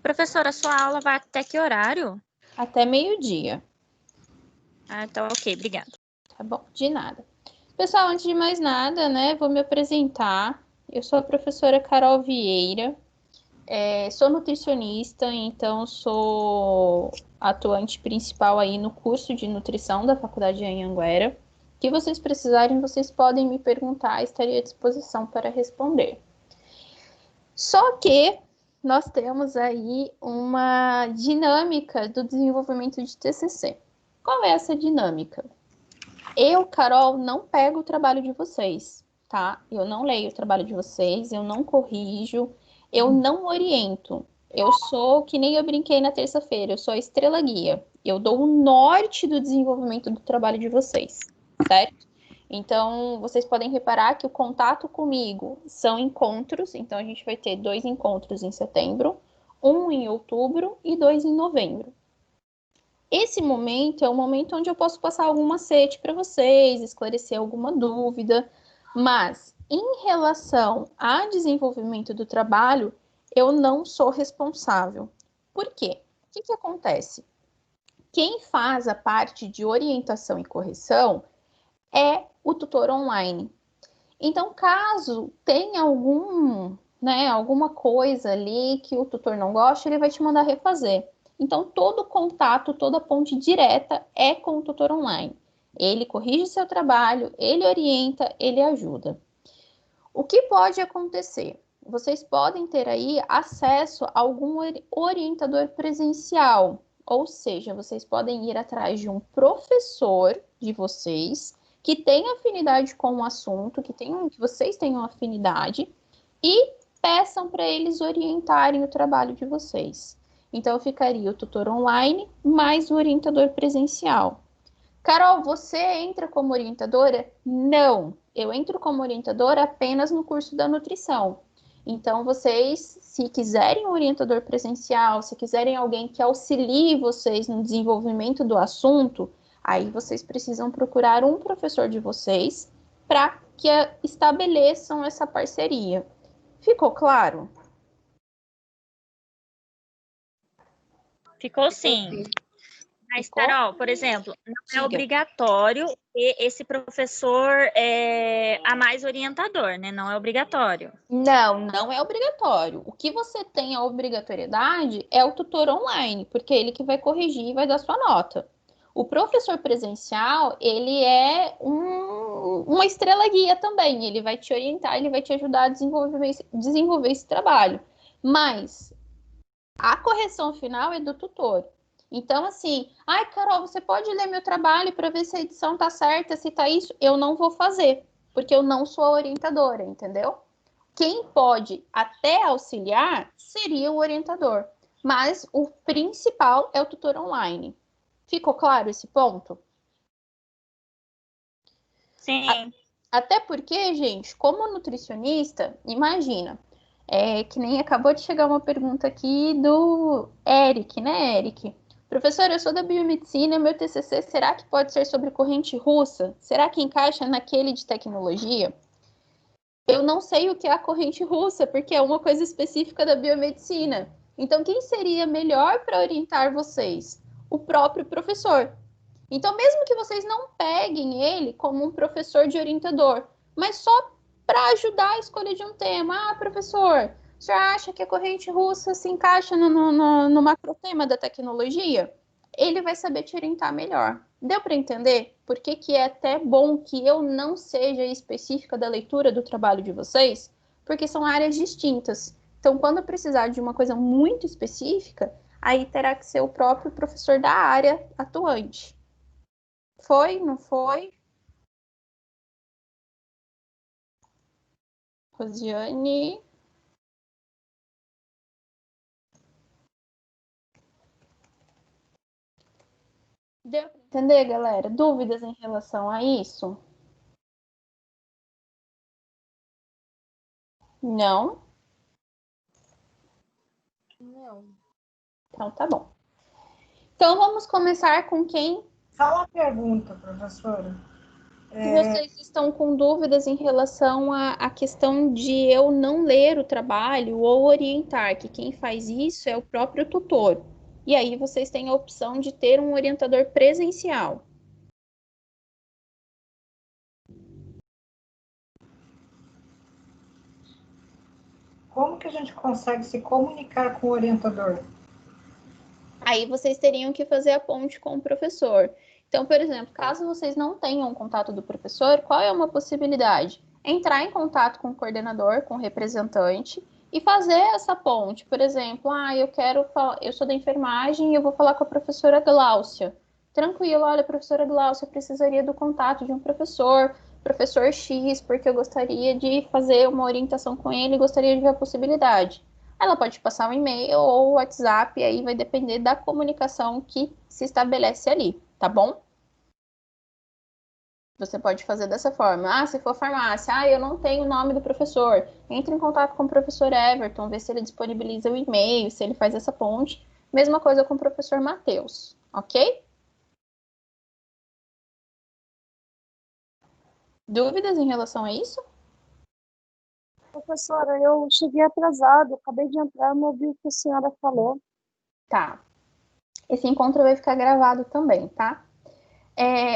Professora, sua aula vai até que horário? Até meio-dia. Ah, então ok, obrigada. Tá bom, de nada. Pessoal, antes de mais nada, né, vou me apresentar. Eu sou a professora Carol Vieira, sou nutricionista, então sou atuante principal aí no curso de nutrição da Faculdade Anhanguera. O que vocês precisarem, vocês podem me perguntar, estarei à disposição para responder. Só que nós temos aí uma dinâmica do desenvolvimento de TCC. Qual é essa dinâmica? Eu, Carol, não pego o trabalho de vocês, tá? Eu não leio o trabalho de vocês, eu não corrijo, eu não oriento. Eu sou, que nem eu brinquei na terça-feira, eu sou a estrela guia. Eu dou o norte do desenvolvimento do trabalho de vocês, certo? Então, vocês podem reparar que o contato comigo são encontros. Então, a gente vai ter 2 encontros em setembro, 1 em outubro e 2 em novembro. Esse momento é o momento onde eu posso passar algum macete para vocês, esclarecer alguma dúvida, mas em relação ao desenvolvimento do trabalho, eu não sou responsável. Por quê? O que acontece? Quem faz a parte de orientação e correção é o tutor online. Então, caso tenha alguma coisa ali que o tutor não gosta, ele vai te mandar refazer. Então, todo contato, toda ponte direta é com o tutor online. Ele corrige seu trabalho, ele orienta, ele ajuda. O que pode acontecer? Vocês podem ter aí acesso a algum orientador presencial, ou seja, vocês podem ir atrás de um professor de vocês que tenha afinidade com o assunto, que vocês tenham afinidade e peçam para eles orientarem o trabalho de vocês. Então, ficaria o tutor online mais o orientador presencial. Carol, você entra como orientadora? Não, eu entro como orientadora apenas no curso da nutrição. Então, vocês, se quiserem um orientador presencial, se quiserem alguém que auxilie vocês no desenvolvimento do assunto, aí vocês precisam procurar um professor de vocês para que estabeleçam essa parceria. Ficou claro? Ficou sim. Mas, Ficou? Carol, por exemplo, não é Diga. obrigatório ter esse professor a mais orientador, né? Não é obrigatório. Não, não é obrigatório. O que você tem a obrigatoriedade é o tutor online, porque é ele que vai corrigir e vai dar sua nota. O professor presencial, ele é uma estrela guia também. Ele vai te orientar, ele vai te ajudar a desenvolver esse trabalho. Mas a correção final é do tutor. Então, assim, ai, Carol, você pode ler meu trabalho para ver se a edição tá certa, se tá isso? Eu não vou fazer, porque eu não sou a orientadora, entendeu? Quem pode até auxiliar seria o orientador, mas o principal é o tutor online. Ficou claro esse ponto? Sim. Até porque, gente, como nutricionista, imagina, que nem acabou de chegar uma pergunta aqui do Eric, né, Eric? Professor, eu sou da biomedicina, meu TCC, será que pode ser sobre corrente russa? Será que encaixa naquele de tecnologia? Eu não sei o que é a corrente russa, porque é uma coisa específica da biomedicina. Então, quem seria melhor para orientar vocês? O próprio professor. Então, mesmo que vocês não peguem ele como um professor de orientador, mas só para ajudar a escolha de um tema. Ah, professor, o senhor acha que a corrente russa se encaixa no macrotema da tecnologia? Ele vai saber te orientar melhor. Deu para entender por que é até bom que eu não seja específica da leitura do trabalho de vocês? Porque são áreas distintas. Então, quando eu precisar de uma coisa muito específica, aí terá que ser o próprio professor da área atuante. Foi? Não foi? Rosiane? Deu para entender, galera? Dúvidas em relação a isso? Não? Não. Então tá bom. Então vamos começar com quem? Só uma pergunta, professora. Se vocês estão com dúvidas em relação à questão de eu não ler o trabalho ou orientar, que quem faz isso é o próprio tutor. E aí vocês têm a opção de ter um orientador presencial. Como que a gente consegue se comunicar com o orientador? Aí vocês teriam que fazer a ponte com o professor. Então, por exemplo, caso vocês não tenham contato do professor, qual é uma possibilidade? Entrar em contato com o coordenador, com o representante e fazer essa ponte. Por exemplo, eu sou da enfermagem e eu vou falar com a professora Gláucia. Tranquilo, olha, professora Gláucia, eu precisaria do contato de um professor X, porque eu gostaria de fazer uma orientação com ele e gostaria de ver a possibilidade. Ela pode passar um e-mail ou WhatsApp, e aí vai depender da comunicação que se estabelece ali, tá bom? Você pode fazer dessa forma. Ah, se for farmácia, eu não tenho o nome do professor. Entre em contato com o professor Everton, vê se ele disponibiliza o e-mail, se ele faz essa ponte. Mesma coisa com o professor Matheus, ok? Dúvidas em relação a isso? Professora, eu cheguei atrasado, acabei de entrar, não ouvi o que a senhora falou. Tá. Esse encontro vai ficar gravado também, tá?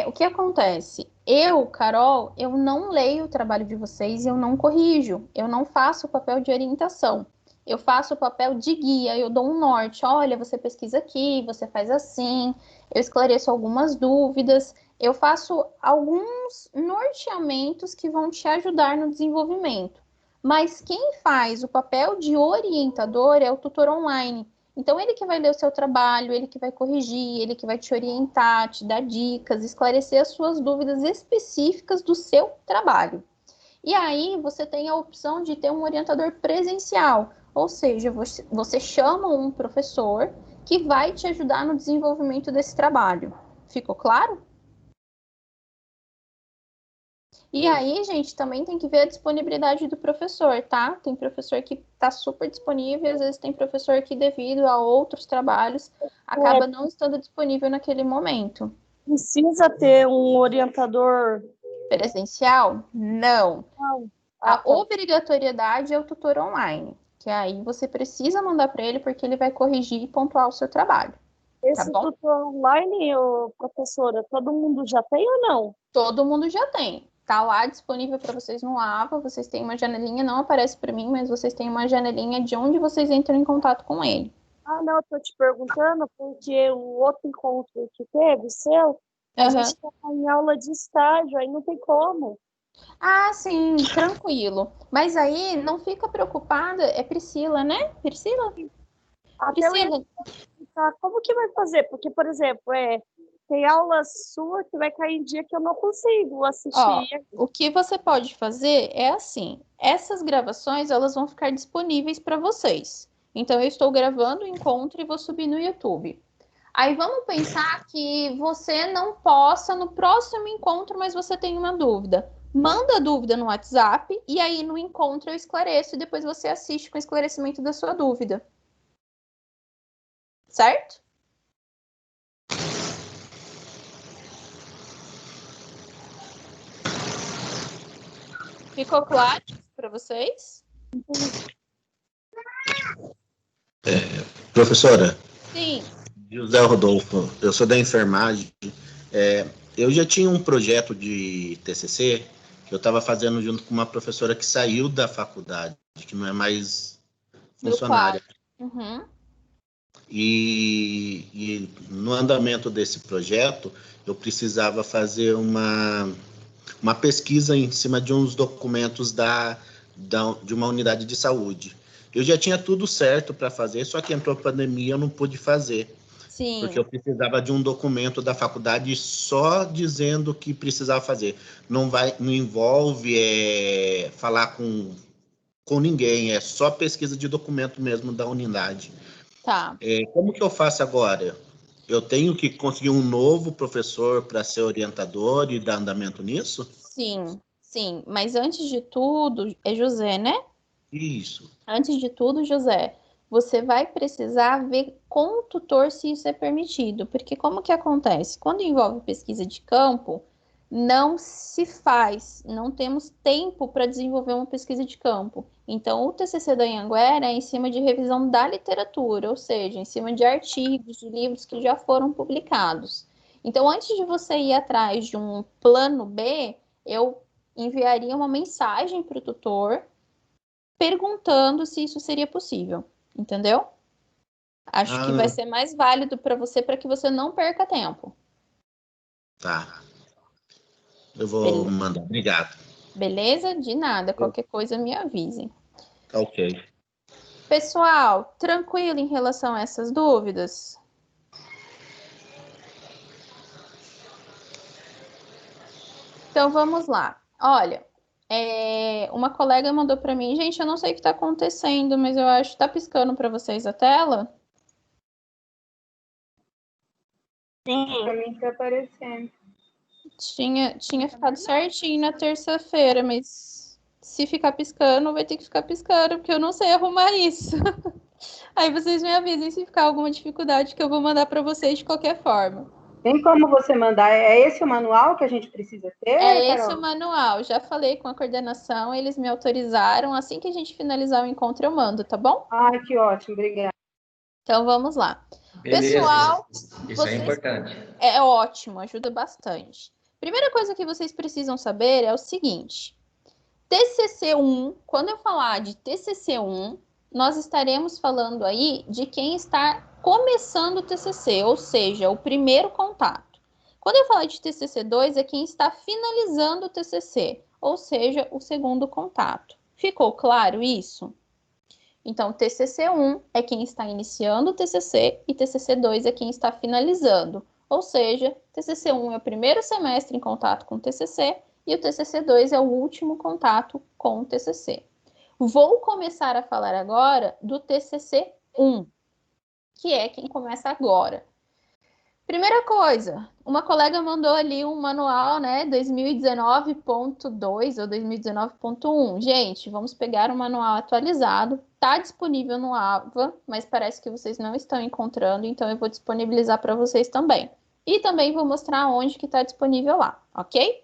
O que acontece? Eu, Carol, eu não leio o trabalho de vocês e eu não corrijo. Eu não faço o papel de orientação. Eu faço o papel de guia, eu dou um norte. Olha, você pesquisa aqui, você faz assim. Eu esclareço algumas dúvidas. Eu faço alguns norteamentos que vão te ajudar no desenvolvimento. Mas quem faz o papel de orientador é o tutor online. Então, ele que vai ler o seu trabalho, ele que vai corrigir, ele que vai te orientar, te dar dicas, esclarecer as suas dúvidas específicas do seu trabalho. E aí, você tem a opção de ter um orientador presencial, ou seja, você chama um professor que vai te ajudar no desenvolvimento desse trabalho. Ficou claro? E aí, gente, também tem que ver a disponibilidade do professor, tá? Tem professor que tá super disponível, às vezes tem professor que, devido a outros trabalhos, acaba não estando disponível naquele momento. Precisa ter um orientador Presencial? Não. A tá. obrigatoriedade é o tutor online, que aí você precisa mandar para ele porque ele vai corrigir e pontuar o seu trabalho. Esse Tá bom? tutor online, professora, todo mundo já tem ou não? Todo mundo já tem. Tá lá disponível para vocês no AVA, vocês têm uma janelinha, não aparece para mim, mas vocês têm uma janelinha de onde vocês entram em contato com ele. Não, eu tô te perguntando porque o outro encontro que teve, seu, a gente tá em aula de estágio, aí não tem como. Sim, tranquilo. Mas aí não fica preocupada, é Priscila, né? Priscila? Até Priscila. Como que vai fazer? Porque, por exemplo, tem aula sua que vai cair em dia que eu não consigo assistir. O que você pode fazer é assim, essas gravações elas vão ficar disponíveis para vocês. Então eu estou gravando o encontro e vou subir no YouTube. Aí vamos pensar que você não possa no próximo encontro, mas você tem uma dúvida. Manda a dúvida no WhatsApp e aí no encontro eu esclareço e depois você assiste com o esclarecimento da sua dúvida. Certo? Ficou claro para vocês? Professora? Sim. José Rodolfo, eu sou da enfermagem. Eu já tinha um projeto de TCC que eu estava fazendo junto com uma professora que saiu da faculdade, que não é mais funcionária. Uhum. E no andamento desse projeto, eu precisava fazer uma pesquisa em cima de uns documentos de uma unidade de saúde. Eu já tinha tudo certo para fazer, só que entrou a pandemia, eu não pude fazer. Sim. Porque eu precisava de um documento da faculdade só dizendo que precisava fazer. Não envolve falar com ninguém, é só pesquisa de documento mesmo da unidade. Tá. Como que eu faço agora? Eu tenho que conseguir um novo professor para ser orientador e dar andamento nisso? Sim. Mas antes de tudo, é José, né? Isso. Antes de tudo, José, você vai precisar ver com o tutor se isso é permitido. Porque como que acontece? Quando envolve pesquisa de campo, não se faz, não temos tempo para desenvolver uma pesquisa de campo. Então, o TCC da Anhanguera é em cima de revisão da literatura, ou seja, em cima de artigos, de livros que já foram publicados. Então, antes de você ir atrás de um plano B, eu enviaria uma mensagem para o tutor perguntando se isso seria possível, entendeu? Acho que vai ser mais válido para você, para que você não perca tempo. Tá. Eu vou mandar. Obrigado. Beleza? De nada. Qualquer coisa me avisem. Tá ok. Pessoal, tranquilo em relação a essas dúvidas? Então, vamos lá. Olha, uma colega mandou para mim. Gente, eu não sei o que está acontecendo, mas eu acho que está piscando para vocês a tela. Sim. Para mim está aparecendo. Tinha ficado certinho na terça-feira, mas se ficar piscando, vai ter que ficar piscando, porque eu não sei arrumar isso. Aí vocês me avisem se ficar alguma dificuldade, que eu vou mandar para vocês de qualquer forma. Tem como você mandar? É esse o manual que a gente precisa ter, É Carol? esse o manual. Já falei com a coordenação, eles me autorizaram. Assim que a gente finalizar o encontro, eu mando, tá bom? Ai, que ótimo, obrigada. Então, vamos lá. Beleza, Pessoal, isso é importante. É ótimo, ajuda bastante. Primeira coisa que vocês precisam saber é o seguinte. TCC1, quando eu falar de TCC1, nós estaremos falando aí de quem está começando o TCC, ou seja, o primeiro contato. Quando eu falar de TCC2, é quem está finalizando o TCC, ou seja, o segundo contato. Ficou claro isso? Então, TCC1 é quem está iniciando o TCC e TCC2 é quem está finalizando. Ou seja, TCC1 é o primeiro semestre em contato com o TCC e o TCC2 é o último contato com o TCC. Vou começar a falar agora do TCC1, que é quem começa agora. Primeira coisa, uma colega mandou ali um manual, né, 2019.2 ou 2019.1. Gente, vamos pegar o manual atualizado. Está disponível no AVA, mas parece que vocês não estão encontrando, então eu vou disponibilizar para vocês também. E também vou mostrar onde que está disponível lá, ok?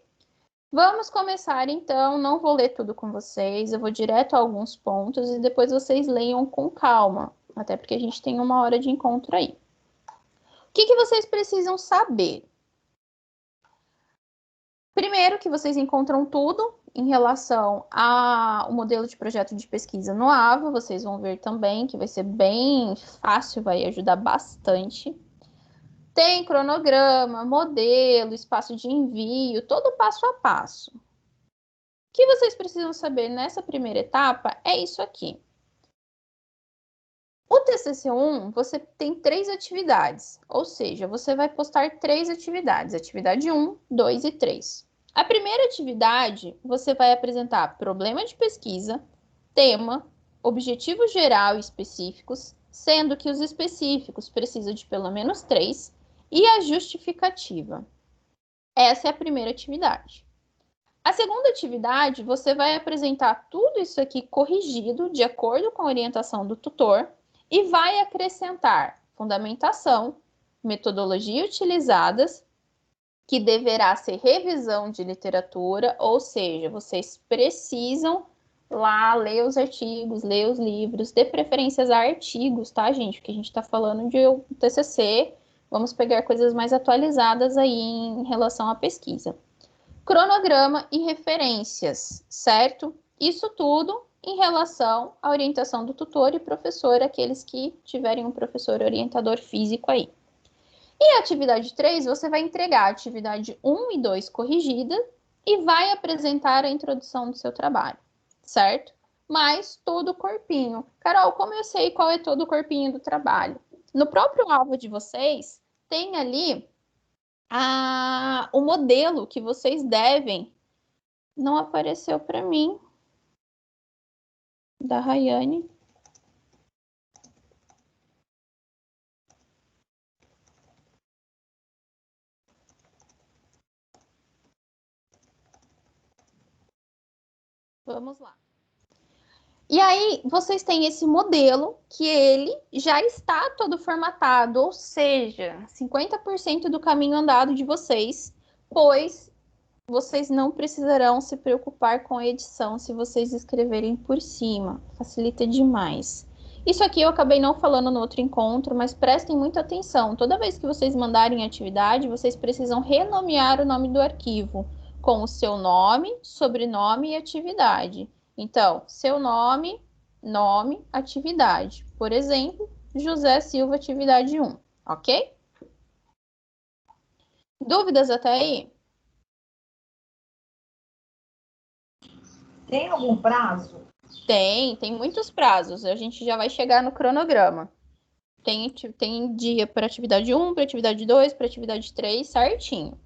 Vamos começar, então. Não vou ler tudo com vocês, eu vou direto a alguns pontos e depois vocês leiam com calma, até porque a gente tem 1 hora de encontro aí. O que vocês precisam saber? Primeiro, que vocês encontram tudo em relação ao modelo de projeto de pesquisa no AVA. Vocês vão ver também que vai ser bem fácil, vai ajudar bastante. Tem cronograma, modelo, espaço de envio, todo passo a passo. O que vocês precisam saber nessa primeira etapa é isso aqui. O TCC1, você tem 3 atividades, ou seja, você vai postar 3 atividades, atividade 1, 2 e 3. A primeira atividade, você vai apresentar problema de pesquisa, tema, objetivos geral e específicos, sendo que os específicos precisam de pelo menos 3, e a justificativa. Essa é a primeira atividade. A segunda atividade, você vai apresentar tudo isso aqui corrigido, de acordo com a orientação do tutor, e vai acrescentar fundamentação, metodologia utilizadas, que deverá ser revisão de literatura, ou seja, vocês precisam lá ler os artigos, ler os livros, de preferências artigos, tá, gente? Porque a gente está falando de TCC, vamos pegar coisas mais atualizadas aí em relação à pesquisa. Cronograma e referências, certo? Isso tudo em relação à orientação do tutor e professor, aqueles que tiverem um professor orientador físico aí. E a atividade 3, você vai entregar a atividade 1 e 2 corrigida e vai apresentar a introdução do seu trabalho, certo? Mas todo o corpinho. Carol, como eu sei qual é todo o corpinho do trabalho? No próprio alvo de vocês, tem ali o modelo que vocês devem. Não apareceu para mim. Da Rayane. Vamos lá. E aí, vocês têm esse modelo que ele já está todo formatado, ou seja, 50% do caminho andado de vocês, pois vocês não precisarão se preocupar com a edição se vocês escreverem por cima. Facilita demais. Isso aqui eu acabei não falando no outro encontro, mas prestem muita atenção. Toda vez que vocês mandarem atividade, vocês precisam renomear o nome do arquivo com o seu nome, sobrenome e atividade. Então, seu nome, nome, atividade. Por exemplo, José Silva, atividade 1, ok? Dúvidas até aí? Tem algum prazo? Tem muitos prazos. A gente já vai chegar no cronograma. Tem dia para atividade 1, para atividade 2, para atividade 3, certinho.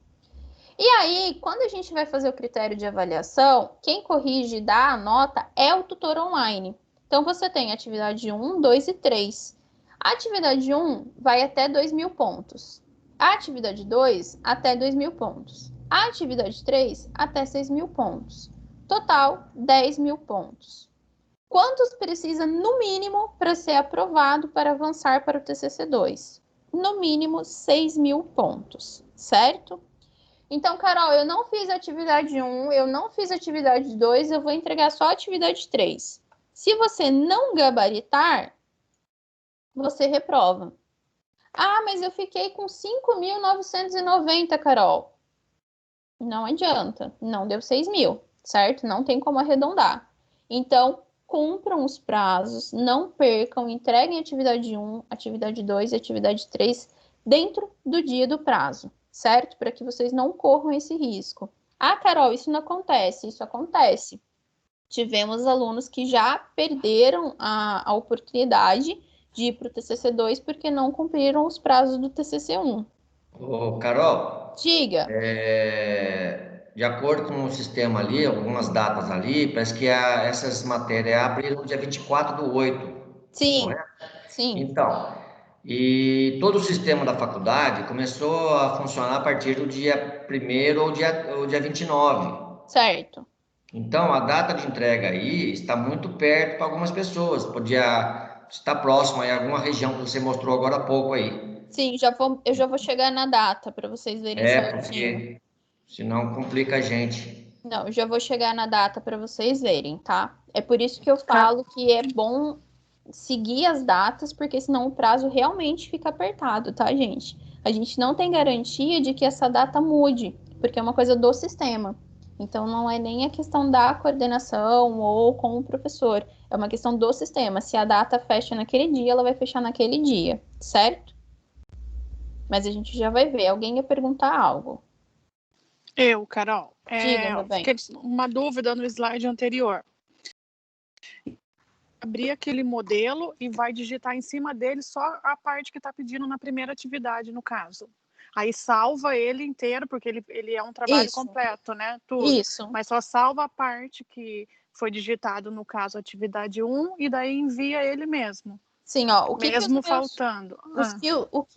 E aí, quando a gente vai fazer o critério de avaliação, quem corrige e dá a nota é o tutor online. Então, você tem atividade 1, 2 e 3. A atividade 1 vai até 2.000 pontos. A atividade 2, até 2.000 pontos. A atividade 3, até 6.000 pontos. Total, 10.000 pontos. Quantos precisa, no mínimo, para ser aprovado para avançar para o TCC2? No mínimo, 6.000 pontos, certo? Então, Carol, eu não fiz atividade 1, eu não fiz atividade 2, eu vou entregar só a atividade 3. Se você não gabaritar, você reprova. Ah, mas eu fiquei com 5.990, Carol. Não adianta, não deu 6.000, certo? Não tem como arredondar. Então, cumpram os prazos, não percam, entreguem atividade 1, atividade 2 e atividade 3 dentro do dia do prazo, certo? Para que vocês não corram esse risco. Ah, Carol, isso não acontece. Isso acontece. Tivemos alunos que já perderam a oportunidade de ir para o TCC2 porque não cumpriram os prazos do TCC1. Ô, Carol, Diga. de acordo com o sistema ali, algumas datas ali, parece que essas matérias abriram no dia 24/8. Sim, correto? sim. Então, e todo o sistema da faculdade começou a funcionar a partir do dia 1º ou dia 29. Certo. Então, a data de entrega aí está muito perto para algumas pessoas. Podia estar próximo em alguma região que você mostrou agora há pouco aí. Sim, eu já vou chegar na data para vocês verem certinho. Porque senão complica a gente. Não, eu já vou chegar na data para vocês verem, tá? É por isso que eu falo que é bom seguir as datas, porque senão o prazo realmente fica apertado, tá, gente? A gente não tem garantia de que essa data mude, porque é uma coisa do sistema. Então, não é nem a questão da coordenação ou com o professor. É uma questão do sistema. Se a data fecha naquele dia, ela vai fechar naquele dia, certo? Mas a gente já vai ver. Alguém ia perguntar algo? Eu, Carol. Diga, meu bem. Uma dúvida no slide anterior. Abrir aquele modelo e vai digitar em cima dele só a parte que está pedindo na primeira atividade, no caso. Aí salva ele inteiro, porque ele é um trabalho completo, né? Tudo. Isso. Mas só salva a parte que foi digitado, no caso, atividade 1, e daí envia ele mesmo. Sim, ó. O que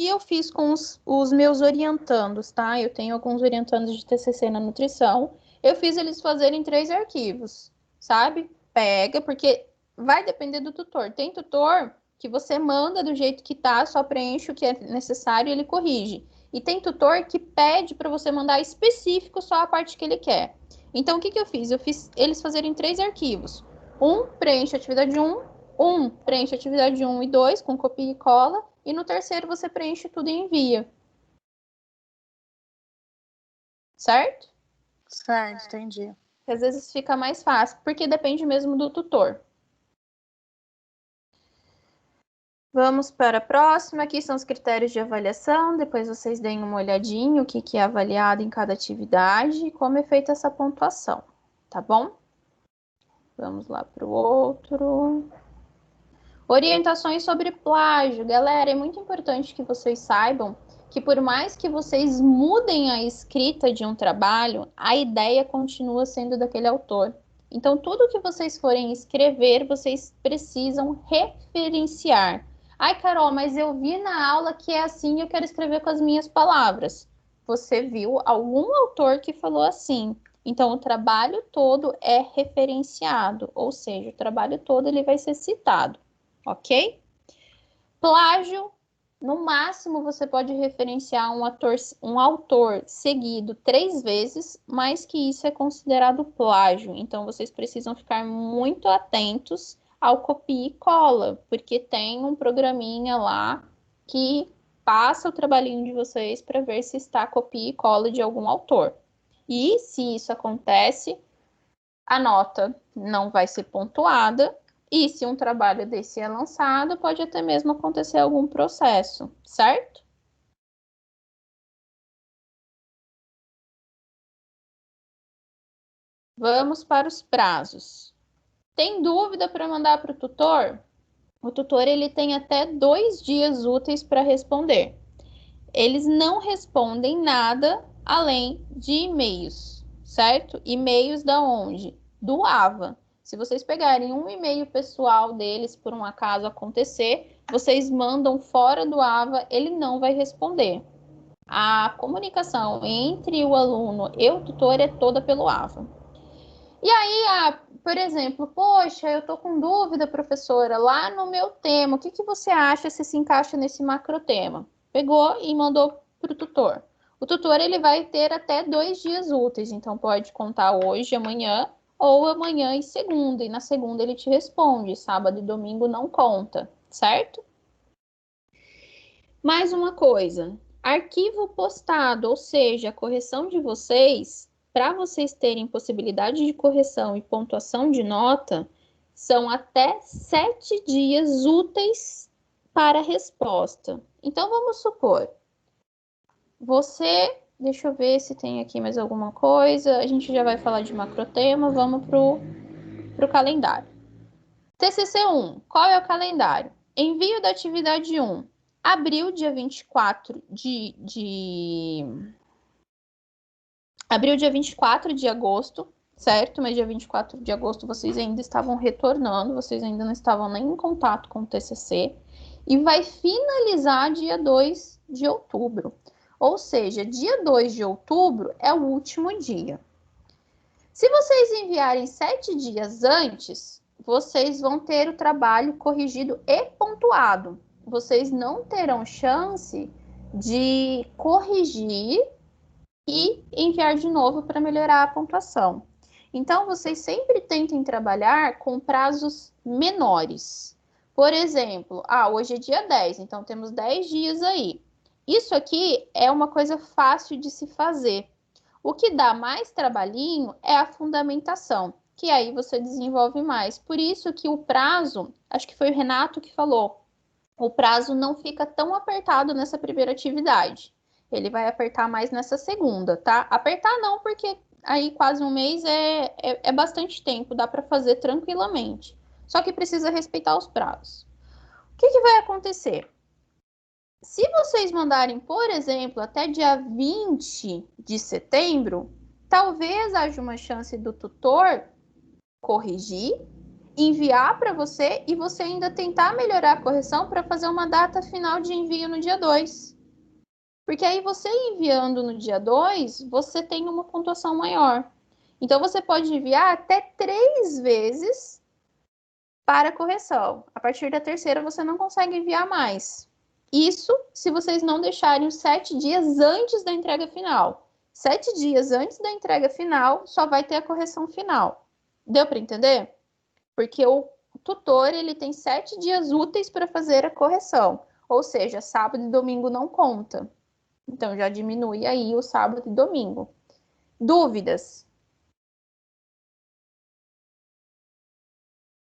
eu fiz com os meus orientandos, tá? Eu tenho alguns orientandos de TCC na nutrição. Eu fiz eles fazerem 3 arquivos, sabe? Pega, porque vai depender do tutor. Tem tutor que você manda do jeito que tá, só preenche o que é necessário e ele corrige. E tem tutor que pede para você mandar específico só a parte que ele quer. Então, o que eu fiz? Eu fiz eles fazerem 3 arquivos. Preenche a atividade 1, preenche a atividade 1 e 2 com copia e cola. E no terceiro você preenche tudo e envia. Certo? Certo, entendi. Às vezes fica mais fácil, porque depende mesmo do tutor. Vamos para a próxima. Aqui são os critérios de avaliação. Depois vocês deem uma olhadinha o que é avaliado em cada atividade e como é feita essa pontuação, tá bom? Vamos lá para o outro. Orientações sobre plágio. Galera, é muito importante que vocês saibam que por mais que vocês mudem a escrita de um trabalho, a ideia continua sendo daquele autor. Então, tudo que vocês forem escrever, vocês precisam referenciar. Ai, Carol, mas eu vi na aula que é assim, eu quero escrever com as minhas palavras. Você viu algum autor que falou assim. Então, o trabalho todo é referenciado, ou seja, o trabalho todo ele vai ser citado, ok? Plágio No máximo, você pode referenciar um autor seguido 3 vezes, mas que isso é considerado plágio. Então, vocês precisam ficar muito atentos ao copia e cola, porque tem um programinha lá que passa o trabalhinho de vocês para ver se está copia e cola de algum autor. E se isso acontece, a nota não vai ser pontuada. E se um trabalho desse é lançado, pode até mesmo acontecer algum processo, certo? Vamos para os prazos. Tem dúvida para mandar para o tutor? O tutor ele tem até 2 dias úteis para responder. Eles não respondem nada além de e-mails, certo? E-mails da onde? Do AVA. Se vocês pegarem um e-mail pessoal deles, por um acaso acontecer, vocês mandam fora do AVA, ele não vai responder. A comunicação entre o aluno e o tutor é toda pelo AVA. E aí, por exemplo, poxa, eu tô com dúvida, professora, lá no meu tema, o que você acha se encaixa nesse macrotema? Pegou e mandou para o tutor. O tutor ele vai ter até 2 dias úteis, então pode contar hoje, amanhã, ou amanhã e segunda. E na segunda ele te responde, sábado e domingo não conta, certo? Mais uma coisa, arquivo postado, ou seja, a correção de vocês, para vocês terem possibilidade de correção e pontuação de nota, são até 7 dias úteis para a resposta. Então, vamos supor, deixa eu ver se tem aqui mais alguma coisa, a gente já vai falar de macrotema, vamos para o calendário. TCC 1, qual é o calendário? Envio da atividade 1, abril, dia 24 Abril, dia 24 de agosto, certo? Mas dia 24 de agosto vocês ainda estavam retornando, vocês ainda não estavam nem em contato com o TCC. E vai finalizar dia 2 de outubro. Ou seja, dia 2 de outubro é o último dia. Se vocês enviarem 7 dias antes, vocês vão ter o trabalho corrigido e pontuado. Vocês não terão chance de corrigir e enviar de novo para melhorar a pontuação. Então, vocês sempre tentem trabalhar com prazos menores. Por exemplo, hoje é dia 10, então temos 10 dias aí. Isso aqui é uma coisa fácil de se fazer. O que dá mais trabalhinho é a fundamentação, que aí você desenvolve mais. Por isso que o prazo, acho que foi o Renato que falou, o prazo não fica tão apertado nessa primeira atividade. Ele vai apertar mais nessa segunda, tá? Apertar não, porque aí quase um mês é bastante tempo, dá para fazer tranquilamente. Só que precisa respeitar os prazos. O que vai acontecer? Se vocês mandarem, por exemplo, até dia 20 de setembro, talvez haja uma chance do tutor corrigir, enviar para você e você ainda tentar melhorar a correção para fazer uma data final de envio no dia 2. Porque aí você enviando no dia 2, você tem uma pontuação maior. Então, você pode enviar até 3 vezes para correção. A partir da terceira, você não consegue enviar mais. Isso se vocês não deixarem os 7 dias antes da entrega final. 7 dias antes da entrega final, só vai ter a correção final. Deu para entender? Porque o tutor ele tem 7 dias úteis para fazer a correção. Ou seja, sábado e domingo não conta. Então, já diminui aí o sábado e domingo. Dúvidas?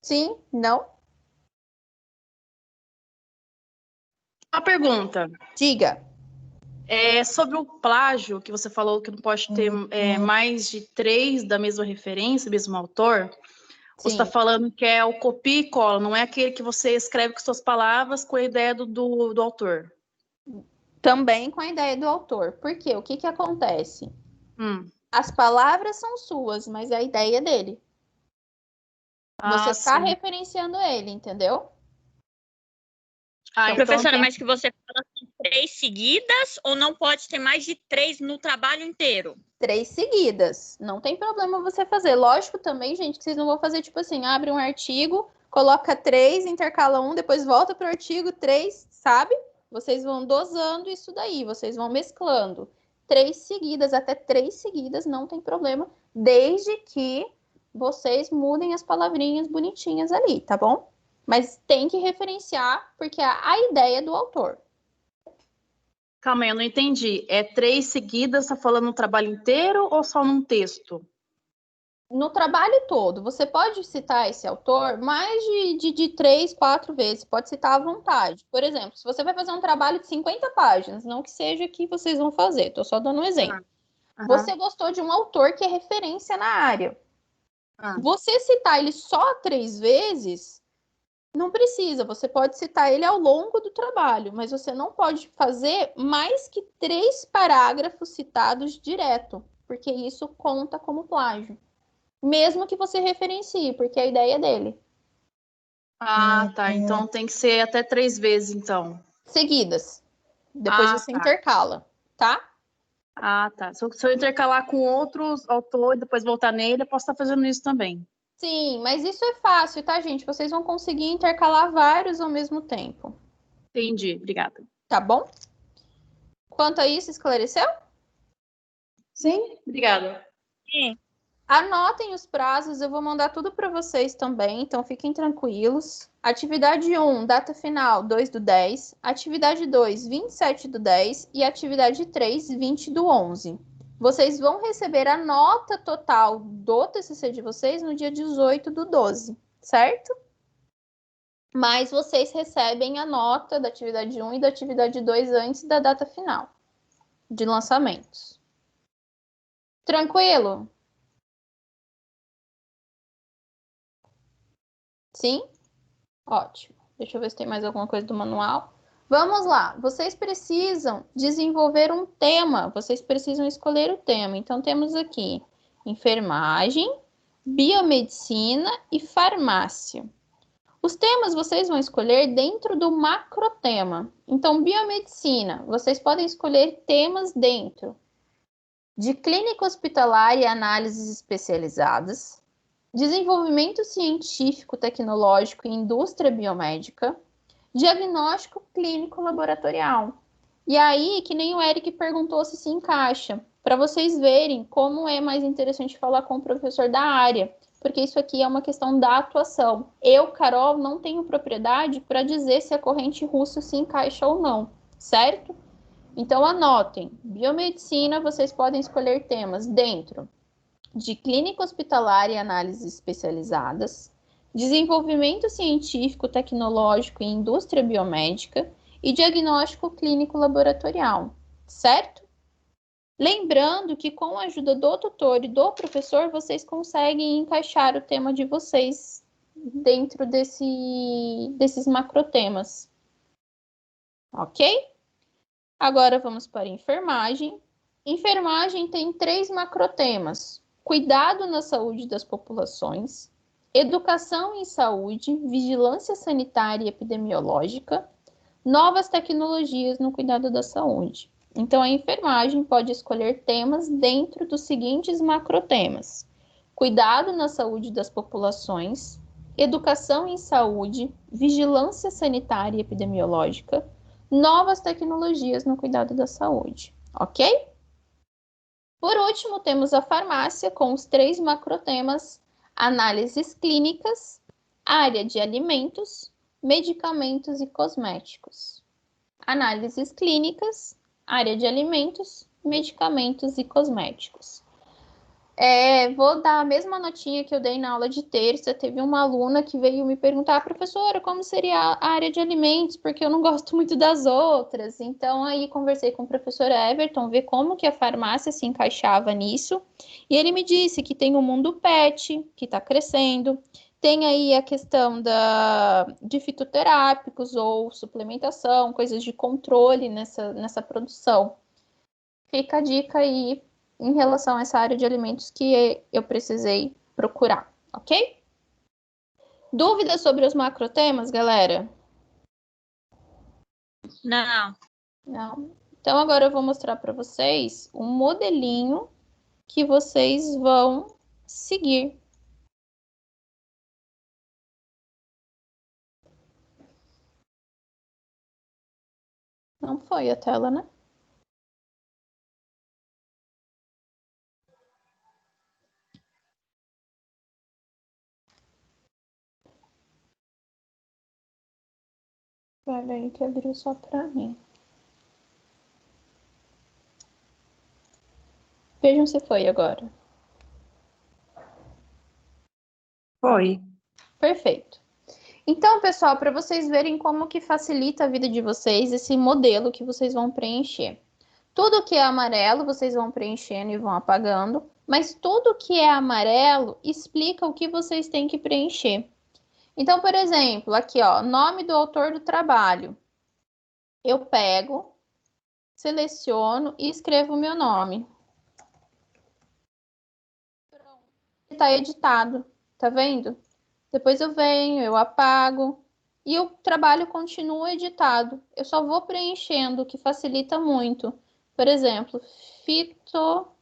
Sim? Não? Uma pergunta. Diga. Sobre o plágio, que você falou que não pode ter mais de 3 da mesma referência, mesmo autor. Sim. Você está falando que é o copia e cola, não é aquele que você escreve com suas palavras com a ideia do autor. Também com a ideia do autor. Por quê? O que acontece? As palavras são suas, mas a ideia é dele. Você está referenciando ele, entendeu? Então, professora, mas que você fala assim, 3 seguidas ou não pode ter mais de 3 no trabalho inteiro? 3 seguidas. Não tem problema você fazer. Lógico também, gente, que vocês não vão fazer tipo assim, abre um artigo, coloca 3, intercala 1, depois volta para o artigo 3, sabe? vocês vão dosando isso daí, vocês vão mesclando. 3 seguidas, até 3 seguidas, não tem problema, desde que vocês mudem as palavrinhas bonitinhas ali, tá bom? Mas tem que referenciar, porque é a ideia do autor. Calma aí, eu não entendi. É 3 seguidas, tá falando no trabalho inteiro ou só num texto? No trabalho todo, você pode citar esse autor mais de 3, 4 vezes, pode citar à vontade. Por exemplo, se você vai fazer um trabalho de 50 páginas, não que seja que vocês vão fazer, estou só dando um exemplo. Você gostou de um autor que é referência na área. Você citar ele só 3 vezes, não precisa, você pode citar ele ao longo do trabalho, mas você não pode fazer mais que 3 parágrafos citados direto, porque isso conta como plágio. Mesmo que você referencie, porque é a ideia dele. Ah, tá. Então tem que ser até 3 vezes, então. Seguidas. Depois você intercala, tá? Ah, tá. Se eu intercalar com outros autores e depois voltar nele, eu posso estar fazendo isso também. Sim, mas isso é fácil, tá, gente? Vocês vão conseguir intercalar vários ao mesmo tempo. Entendi, obrigada. Tá bom? Quanto a isso, esclareceu? Sim, obrigada. Sim. Anotem os prazos, eu vou mandar tudo para vocês também, então fiquem tranquilos. Atividade 1, data final 2/10. Atividade 2, 27/10. E atividade 3, 20/11. Vocês vão receber a nota total do TCC de vocês no dia 18/12, certo? Mas vocês recebem a nota da atividade 1 e da atividade 2 antes da data final de lançamentos. Tranquilo? Sim? Ótimo. Deixa eu ver se tem mais alguma coisa do manual. Vamos lá. Vocês precisam desenvolver um tema. Vocês precisam escolher o tema. Então, temos aqui enfermagem, biomedicina e farmácia. Os temas vocês vão escolher dentro do macrotema. Então, biomedicina, vocês podem escolher temas dentro de clínica hospitalar e análises especializadas, desenvolvimento científico, tecnológico e indústria biomédica, diagnóstico clínico laboratorial. E aí, que nem o Eric perguntou se encaixa, para vocês verem como é mais interessante falar com o professor da área, porque isso aqui é uma questão da atuação. Eu, Carol, não tenho propriedade para dizer se a corrente russa se encaixa ou não, certo? Então, anotem. Biomedicina, vocês podem escolher temas dentro de clínica hospitalar e análises especializadas, desenvolvimento científico, tecnológico e indústria biomédica e diagnóstico clínico laboratorial, certo? Lembrando que com a ajuda do tutor e do professor, vocês conseguem encaixar o tema de vocês dentro desses macrotemas. Ok? Agora vamos para enfermagem. Enfermagem tem 3 macrotemas: cuidado na saúde das populações, educação em saúde, vigilância sanitária e epidemiológica, novas tecnologias no cuidado da saúde. Então, a enfermagem pode escolher temas dentro dos seguintes macrotemas: cuidado na saúde das populações, educação em saúde, vigilância sanitária e epidemiológica, novas tecnologias no cuidado da saúde, ok? Por último, temos a farmácia com os 3 macrotemas: análises clínicas, área de alimentos, medicamentos e cosméticos. Análises clínicas, área de alimentos, medicamentos e cosméticos. Vou dar a mesma notinha que eu dei na aula de terça. Teve uma aluna que veio me perguntar: professora, como seria a área de alimentos? Porque eu não gosto muito das outras. Então, aí conversei com o professor Everton, ver como que a farmácia se encaixava nisso. E ele me disse que tem o mundo pet, que está crescendo. Tem aí a questão de fitoterápicos ou suplementação, coisas de controle nessa produção. Fica a dica aí em relação a essa área de alimentos que eu precisei procurar, ok? Dúvidas sobre os macrotemas, galera? Não. Não. Então, agora eu vou mostrar para vocês um modelinho que vocês vão seguir. Não foi a tela, né? Peraí que abriu só pra mim. Vejam se foi agora. Foi. Perfeito. Então, pessoal, para vocês verem como que facilita a vida de vocês, esse modelo que vocês vão preencher. Tudo que é amarelo, vocês vão preenchendo e vão apagando, mas tudo que é amarelo explica o que vocês têm que preencher. Então, por exemplo, aqui, ó, nome do autor do trabalho. Eu pego, seleciono e escrevo o meu nome. Está editado, tá vendo? Depois eu venho, eu apago e o trabalho continua editado. Eu só vou preenchendo, o que facilita muito. Por exemplo, fitoterapia.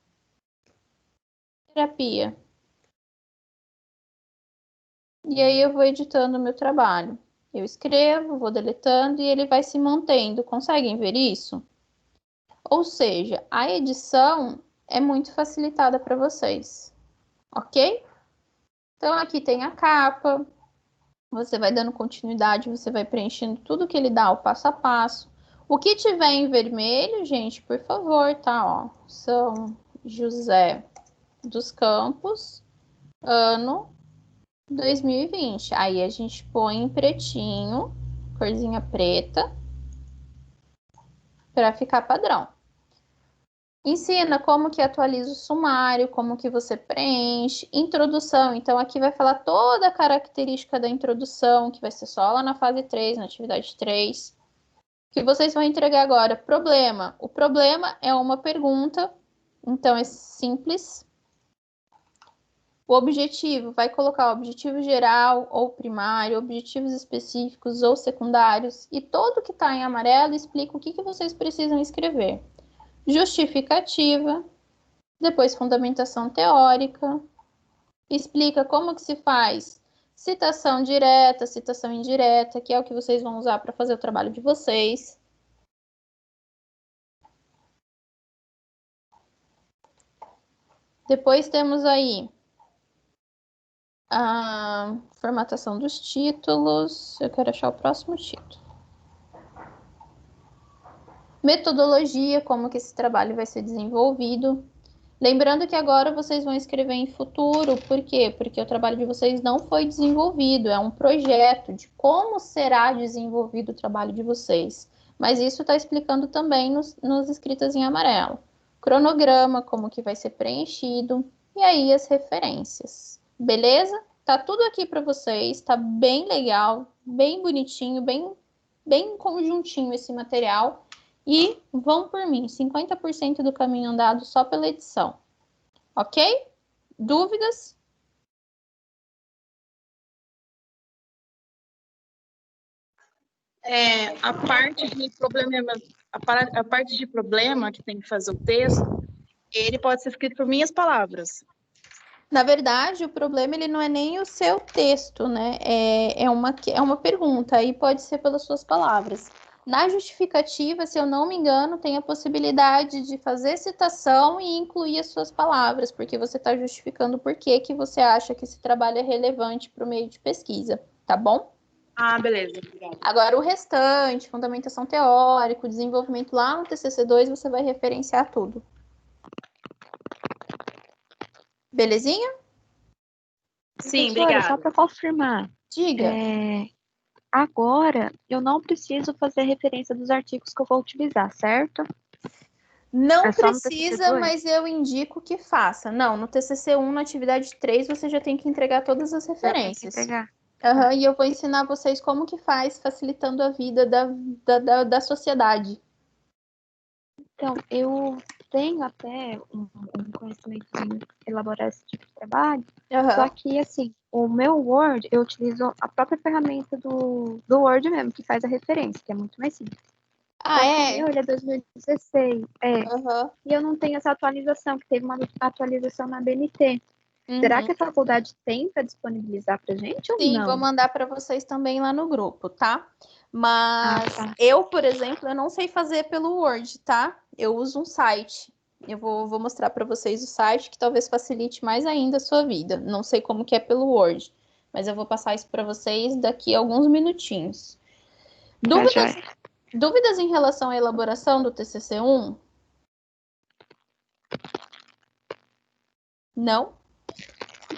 E aí eu vou editando o meu trabalho. Eu escrevo, vou deletando e ele vai se mantendo. Conseguem ver isso? Ou seja, a edição é muito facilitada para vocês. Ok? Então aqui tem a capa. Você vai dando continuidade, você vai preenchendo tudo que ele dá, o passo a passo. O que tiver em vermelho, gente, por favor, tá? Ó, São José dos Campos, ano 2020. Aí a gente põe em pretinho, corzinha preta, para ficar padrão. Ensina como que atualiza o sumário, como que você preenche, introdução. Então, aqui vai falar toda a característica da introdução, que vai ser só lá na fase 3, na atividade 3. Que vocês vão entregar agora. Problema. O problema é uma pergunta, então é simples. O objetivo, vai colocar o objetivo geral ou primário, objetivos específicos ou secundários. E todo que está em amarelo explica o que vocês precisam escrever. Justificativa, depois fundamentação teórica, explica como que se faz citação direta, citação indireta, que é o que vocês vão usar para fazer o trabalho de vocês. Depois temos aí a formatação dos títulos. Eu quero achar o próximo título. Metodologia, como que esse trabalho vai ser desenvolvido. Lembrando que agora vocês vão escrever em futuro, por quê? Porque o trabalho de vocês não foi desenvolvido, é um projeto de como será desenvolvido o trabalho de vocês. Mas isso está explicando também nos escritas em amarelo. Cronograma, como que vai ser preenchido, e aí as referências. Beleza? Tá tudo aqui para vocês, tá bem legal, bem bonitinho, bem conjuntinho esse material. E vão por mim, 50% do caminho andado só pela edição. Ok? Dúvidas? A parte de problema que tem que fazer o texto, ele pode ser escrito por minhas palavras. Na verdade, o problema ele não é nem o seu texto, né? É uma pergunta, aí pode ser pelas suas palavras. Na justificativa, se eu não me engano, tem a possibilidade de fazer citação e incluir as suas palavras, porque você está justificando por que você acha que esse trabalho é relevante para o meio de pesquisa, tá bom? Ah, beleza. Obrigada. Agora, o restante, fundamentação teórica, desenvolvimento lá no TCC2, você vai referenciar tudo. Belezinha? Sim, obrigada. Só para confirmar. Diga. Agora, eu não preciso fazer referência dos artigos que eu vou utilizar, certo? Não precisa, mas eu indico que faça. Não, no TCC1, na atividade 3, você já tem que entregar todas as referências. E eu vou ensinar vocês como que faz, facilitando a vida da sociedade. Então, eu tenho até um conhecimento em elaborar esse tipo de trabalho, só que, assim, o meu Word, eu utilizo a própria ferramenta do Word mesmo, que faz a referência, que é muito mais simples. O meu, ele é 2016, e eu não tenho essa atualização, que teve uma atualização na BNT. Será que a faculdade tem para disponibilizar para gente ou não? Sim, vou mandar para vocês também lá no grupo, tá? Mas eu, por exemplo, eu não sei fazer pelo Word, tá? Eu uso um site. Eu vou mostrar para vocês o site que talvez facilite mais ainda a sua vida. Não sei como que é pelo Word, mas eu vou passar isso para vocês daqui a alguns minutinhos. Dúvidas em relação à elaboração do TCC-1? Não?